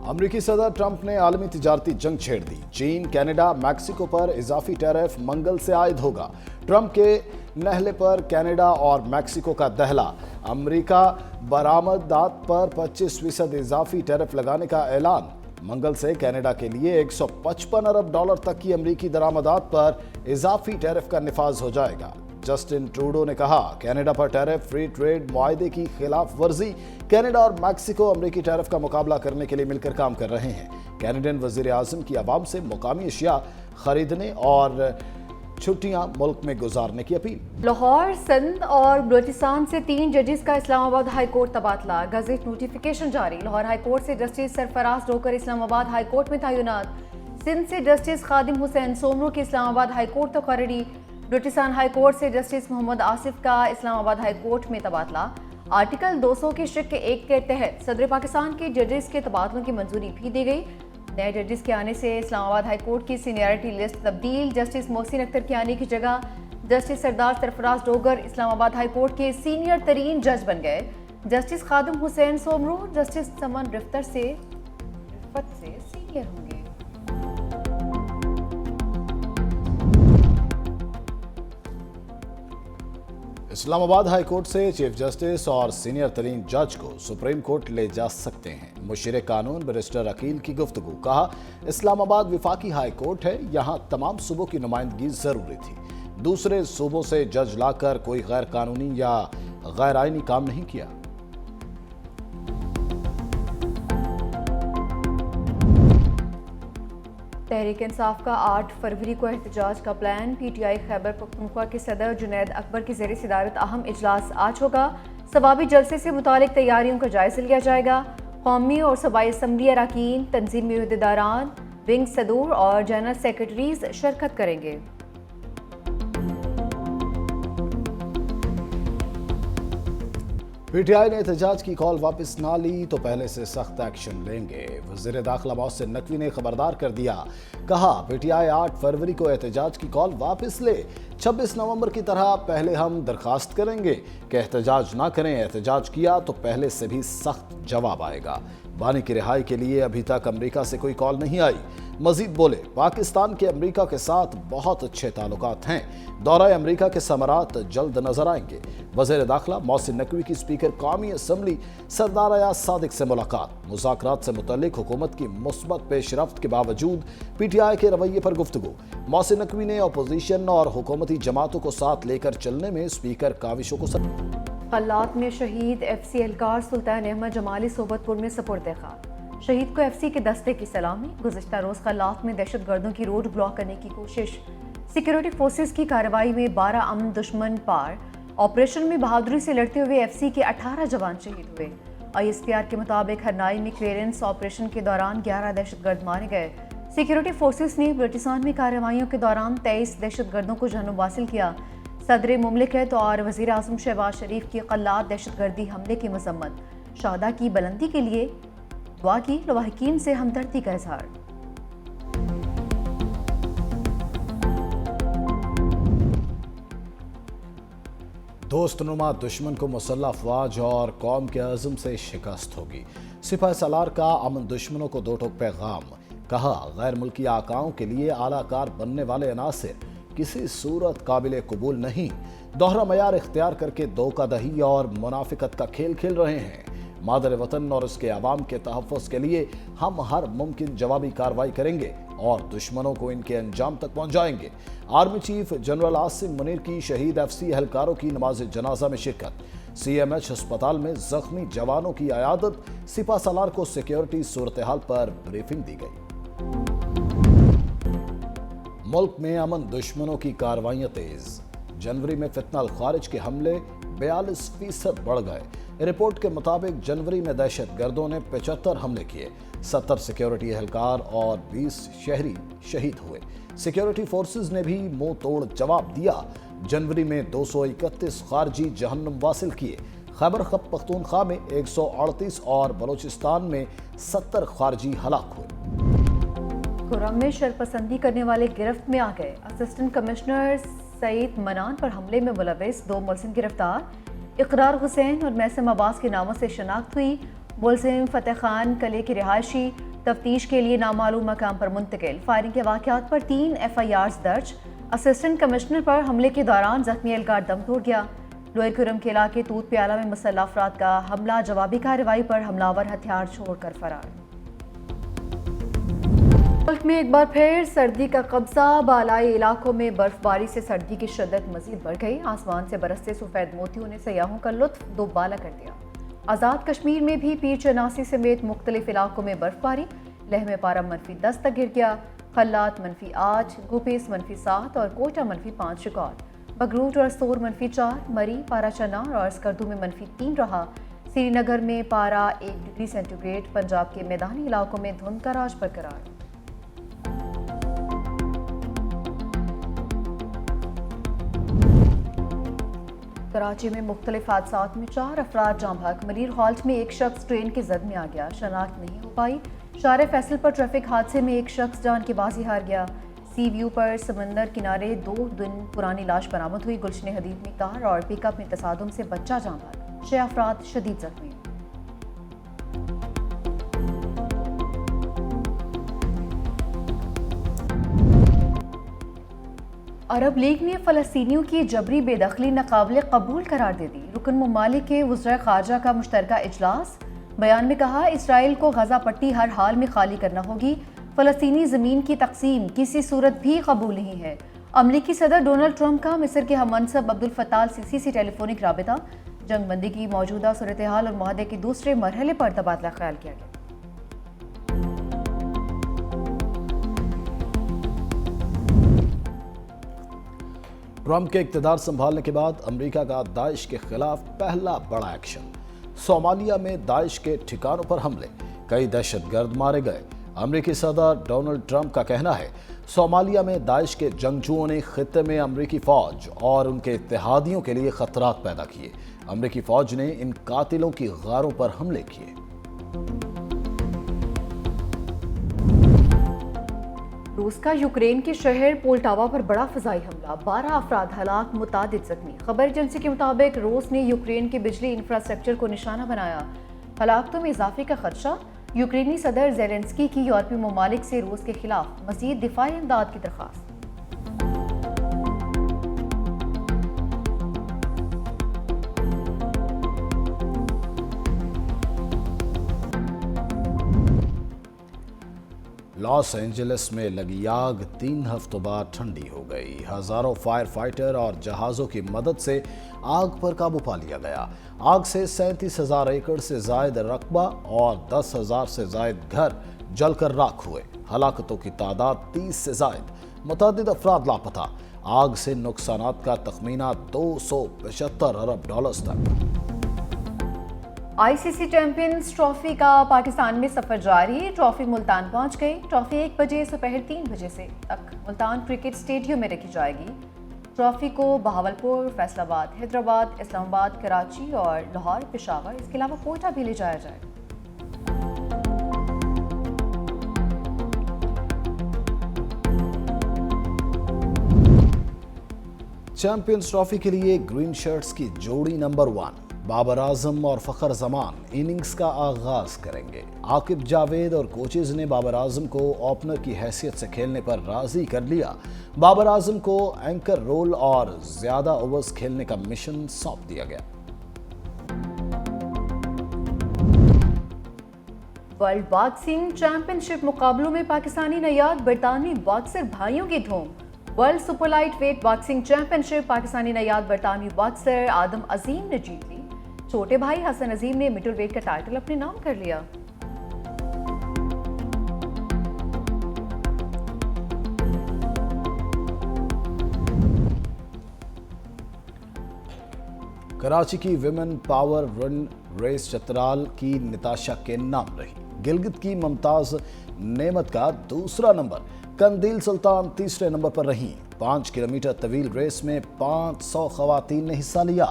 अमरीकी सदर ट्रंप ने आलमी तिजारती जंग छेड़ दी। चीन, कनाडा, मैक्सिको पर इजाफी टैरिफ मंगल से आयद होगा। ट्रंप के नहले पर कनाडा और मैक्सिको का दहला। अमरीका बरामदात पर 25% इजाफी टैरिफ लगाने का ऐलान। मंगल से कनाडा के लिए 155 अरब डॉलर तक की अमरीकी दरामदात पर इजाफी टैरिफ का निफाज हो जाएगा। जस्टिन ट्रूडो ने कहा, कनाडा पर टैरिफ फ्री ट्रेड मुआहदे की खिलाफ वर्जी। कनाडा और मैक्सिको अमरीकी टैरिफ का मुकाबला करने के लिए मिलकर काम कर रहे हैं। कैनेडियन वजीर आजम की आवाम से मुकामी अशिया खरीदने और छुट्टियां मुल्क में गुजारने की अपील। लाहौर, सिंध और बलूचिस्तान से 3 जजेस का इस्लामाबाद हाई कोर्ट तबादला। गजट नोटिफिकेशन जारी। लाहौर हाई कोर्ट से justice Sarfraz Dogar Islamabad high court में तैनात। सिंध से जस्टिस खादिम हुसैन सोमरू की इस्लामाबाद हाई कोर्ट तकर्री। बलूचिस्तान हाई कोर्ट से जस्टिस मोहम्मद आसिफ का इस्लामाबाद हाई कोर्ट में तबादला। आर्टिकल 200 के शिक 1 के तहत सदर पाकिस्तान के जजेस के तबादलों की मंजूरी भी दी गई। नए जजेस के आने से इस्लामाबाद हाई कोर्ट की सीनियरिटी लिस्ट तब्दील। जस्टिस मोहसिन अख्तर के आने की जगह जस्टिस सरदार सरफराज डोगर इस्लामाबाद हाई कोर्ट के सीनियर तरीन जज बन गए। जस्टिस खादिम हुसैन सोमरू जस्टिस समन रिफ्त से सीनियर होंगे। इस्लामाबाद हाई कोर्ट से चीफ जस्टिस और सीनियर तरीन जज को सुप्रीम कोर्ट ले जा सकते हैं। मुशीर कानून बैरिस्टर अकील की गुफ्तगू। कहा, इस्लामाबाद विफाकी हाई कोर्ट है, यहाँ तमाम सूबों की नुमाइंदगी जरूरी थी। दूसरे सूबों से जज लाकर कोई गैर कानूनी या गैर आईनी काम नहीं किया। तहरीक इंसाफ का 8 फरवरी को एहतजाज का प्लान। पीटीआई खैबर पख्तूनख्वा के सदर जुनैद अकबर की ज़ेर सदारत अहम इजलास आज होगा। सवाबी जलसे से मुतालिक तैयारियों का जायजा लिया जाएगा। कौमी और सूबाई असम्बली अरकान, तंजीमी अहदेदारान, विंग सदूर और जनरल सेक्रेटरीज शिरकत करेंगे। पीटीआई ने एहतजाज की कॉल वापस ना ली तो पहले से सख्त एक्शन लेंगे। वज़ीर दाखिला मोहसिन नकवी ने खबरदार कर दिया। कहा, पीटीआई 8 फरवरी को एहतजाज की कॉल वापस ले। 26 नवंबर की तरह पहले हम दरखास्त करेंगे कि एहतजाज ना करें। एहतजाज किया तो पहले से भी सख्त जवाब आएगा। बानी की रिहाई के लिए अभी तक अमेरिका से कोई कॉल नहीं आई। मजीद बोले, पाकिस्तान के अमेरिका के साथ बहुत अच्छे ताल्लुकात हैं। दौरा अमेरिका के समरात जल्द नजर आएंगे। वज़ीर दाखिला मोहसिन नकवी की स्पीकर कौमी असम्बली सरदार अयाज सादिक से मुलाकात। मुज़ाकरात से मुतल्लिक हुकूमत की मुस्बत पेशरफ्त के बावजूद पीटीआई के रवैये पर गुफ्तगू। मोहसिन नकवी ने अपोजिशन और हुकूमती जमातों को साथ लेकर चलने में स्पीकर काविशों को कल्लात में शहीद एफसी एहलकार सुल्तान अहमद जमाली सोबतपुर में सपुर्द खाक। शहीद को एफसी के दस्ते की सलामी। गुज़िश्ता रोज कल्लात में दहशत गर्दों की रोड ब्लॉक करने की कोशिश। सिक्योरिटी फोर्सेस की कार्रवाई में 12 अमन दुश्मन पार। ऑपरेशन में बहादुरी से लड़ते हुए एफसी के 18 जवान शहीद हुए। आईएसपीआर के मुताबिक हरनाई में क्लियरेंस ऑपरेशन के दौरान 11 दहशतगर्द मारे गए। सिक्योरिटी फोर्सेस ने बलूचिस्तान में कार्रवाइयों के दौरान 23 दहशतगर्दों को जानब हासिल किया। सदर मुमलिकत और वज़ीर आज़म शहबाज शरीफ की कल्लात दहशतगर्दी हमले की मजम्मत। शहादा की बुलंदी के लिए दुआ की। लवाहिकीन से हमदर्दी का इजहार। दोस्तनुमा दुश्मन को मुसल्लह अफवाज और कौम के अज़म से शिकस्त होगी। सिपाही सालार का अमन दुश्मनों को दो टोक पैगाम। कहा, गैर मुल्की आकाओं के लिए आलाकार बनने वाले अनासिर किसी सूरत काबिल कबूल नहीं। दोहरा मयार इख्तियार करके धोखाधड़ी और मुनाफिकत का खेल खेल रहे हैं। मादर वतन और उसके अवाम के तहफ़्फ़ुज़ के लिए हम हर मुमकिन जवाबी कार्रवाई करेंगे और दुश्मनों को इनके अंजाम तक पहुंचाएंगे। Army chief general Asim Munir की शहीद एफसी एहलकारों की नमाज जनाजा में शिरकत। सीएमएच अस्पताल में जख्मी जवानों की अयादत। सिपा सालार को सिक्योरिटी सूरत हाल पर ब्रीफिंग दी गई। मुल्क में अमन दुश्मनों की कार्रवाइयां तेज। जनवरी में फितना खारिज के हमले 42% बढ़ गए। रिपोर्ट के मुताबिक जनवरी में दहशत गर्दों ने 75 हमले किए। 70 सिक्योरिटी एहलकार और 20 शहरी शहीद हुए। सिक्योरिटी फोर्सेस ने भी मुंह तोड़ जवाब दिया। जनवरी में 231 खारजी जहन्नुम वासिल किए। खैबर पख्तूनख्वा में 138 और बलूचिस्तान में 70 खारजी हलाक हुए। खुर्रम में शरपसंदी करने वाले गिरफ्त में आ गए। असिस्टेंट कमिश्नर सईद मनान पर हमले में मुलविस 2 मुलजिम गिरफ्तार। इकरार हुसैन और मैसम अब्बास के नामों से शनाख्त हुई। मुलजिम फतेह खान कले के रिहायशी تفتیش کے لیے نامعلوم مقام پر منتقل. فائرنگ کے واقعات پر 3 FIRs درج. اسسٹنٹ کمشنر پر حملے کے دوران زخمی اہلکار دم توڑ گیا. لوئر کرم کے علاقے توت پیالہ میں مسلح افراد کا حملہ. جوابی کارروائی پر حملہ ہتھیار چھوڑ کر فرار. ملک میں ایک بار پھر سردی کا قبضہ. بالائی علاقوں میں برف باری سے سردی کی شدت مزید بڑھ گئی. آسمان سے برستے سفید موتیوں نے سیاحوں کا لطف دوبالا کر دیا. آزاد کشمیر میں بھی پیر چناسی سمیت مختلف علاقوں میں برف باری. لیہ میں پارہ -10 تک گر گیا. خلات -8، گوپیس -7 اور کوئٹہ -5 ریکارڈ. بگروٹ اور سور -4، مری، پارہ چنار اور اسکردو میں -3 رہا. سری نگر میں پارہ 1 ڈگری سینٹی گریڈ. پنجاب کے میدانی علاقوں میں دھند کا راج برقرار. کراچی میں مختلف حادثات میں 4 افراد جاں بحق. منیر ہالٹ میں ایک شخص ٹرین کی زد میں آ گیا. شناخت نہیں ہو پائی. شارع فیصل پر ٹریفک حادثے میں ایک شخص جان کی بازی ہار گیا. سی ویو پر سمندر کنارے 2 دن پرانی لاش برآمد ہوئی. گلشن حدید میں کار اور پک اپ میں تصادم سے بچہ جاں بحق. 6 افراد شدید زخمی. عرب لیگ نے فلسطینیوں کی جبری بے دخلی ناقابل قبول قرار دے دی. رکن ممالک کے وزرائے خارجہ کا مشترکہ اجلاس. بیان میں کہا اسرائیل کو غزہ پٹی ہر حال میں خالی کرنا ہوگی. فلسطینی زمین کی تقسیم کسی صورت بھی قبول نہیں ہے. امریکی صدر ڈونلڈ ٹرمپ کا مصر کے ہم منصب عبدالفتاح السیسی سے ٹیلی فونک رابطہ. جنگ بندی کی موجودہ صورتحال اور معاہدے کے دوسرے مرحلے پر تبادلہ خیال کیا گیا. ٹرمپ کے اقتدار سنبھالنے کے بعد امریکہ کا داعش کے خلاف پہلا بڑا ایکشن. صومالیہ میں داعش کے ٹھکانوں پر حملے. کئی دہشت گرد مارے گئے. امریکی صدر ڈونلڈ ٹرمپ کا کہنا ہے صومالیہ میں داعش کے جنگجوؤں نے خطے میں امریکی فوج اور ان کے اتحادیوں کے لیے خطرات پیدا کیے. امریکی فوج نے ان قاتلوں کی غاروں پر حملے کیے. روس کا یوکرین کے شہر پولٹاوا پر بڑا فضائی حملہ. 12 افراد ہلاک، متعدد زخمی. خبر ایجنسی کے مطابق روس نے یوکرین کے بجلی انفراسٹرکچر کو نشانہ بنایا. ہلاکتوں میں اضافے کا خدشہ. یوکرینی صدر زیلنسکی کی یورپی ممالک سے روس کے خلاف مزید دفاعی امداد کی درخواست. لاس اینجلس میں لگی آگ 3 ہفتوں بعد ٹھنڈی ہو گئی. ہزاروں فائر فائٹر اور جہازوں کی مدد سے آگ پر قابو پا لیا گیا. آگ سے 37,000 ایکڑ سے زائد رقبہ اور 10,000 سے زائد گھر جل کر راکھ ہوئے. ہلاکتوں کی تعداد 30 سے زائد. متعدد افراد لاپتہ. آگ سے نقصانات کا تخمینہ $275 ارب تک. ICC چیمپئنز ٹرافی کا پاکستان میں سفر جاری. ٹرافی ملتان پہنچ گئی. ٹرافی 1 بجے دوپہر 3 بجے سے تک ملتان کرکٹ اسٹیڈیم میں رکھی جائے گی. ٹرافی کو بہاولپور، فیصل آباد، حیدرآباد، اسلام آباد، کراچی اور لاہور، پشاور، اس کے علاوہ کوئٹہ بھی لے جایا جائے گا. چیمپئنز ٹرافی کے لیے گرین شرٹس کی جوڑی نمبر 1 بابر اعظم اور فخر زمان اننگز کا آغاز کریں گے. عاقب جاوید اور کوچز نے بابر اعظم کو اوپنر کی حیثیت سے کھیلنے پر راضی کر لیا. بابر اعظم کو اینکر رول اور زیادہ اوورز کھیلنے کا مشن سونپ دیا گیا. ورلڈ باکسنگ چیمپئن شپ مقابلوں میں پاکستانی نیاد برطانوی باکسر بھائیوں کی دھوم. World super lightweight boxing championship Pakistani نیاد برطانوی باکسر آدم عظیم نے جیت لی. چھوٹے بھائی حسن عظیم نے مڈل ویٹ کا ٹائٹل اپنے نام کر لیا. کراچی کی ویمن پاور رن ریس چترال کی نتاشا کے نام رہی. گلگت کی ممتاز نعمت کا دوسرا نمبر. قندیل سلطان تیسرے نمبر پر رہیں. 5 کلومیٹر طویل ریس میں 500 خواتین نے حصہ لیا.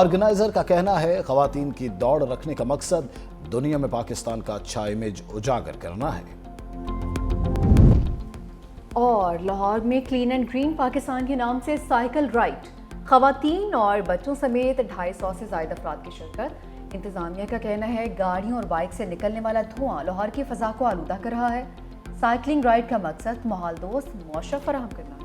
آرگنائزر کا کہنا ہے خواتین کی دوڑ رکھنے کا مقصد دنیا میں پاکستان کا اچھا امیج اجاگر کرنا ہے. اور لاہور میں کلین اینڈ گرین پاکستان کے نام سے سائیکل رائڈ. خواتین اور بچوں سمیت 250 سے زائد افراد کی شرکت. انتظامیہ کا کہنا ہے گاڑیوں اور بائک سے نکلنے والا دھواں لاہور کی فضا کو آلودہ کر رہا ہے۔ سائیکلنگ رائڈ کا مقصد ماحول دوست معاشرہ فراہم کرنا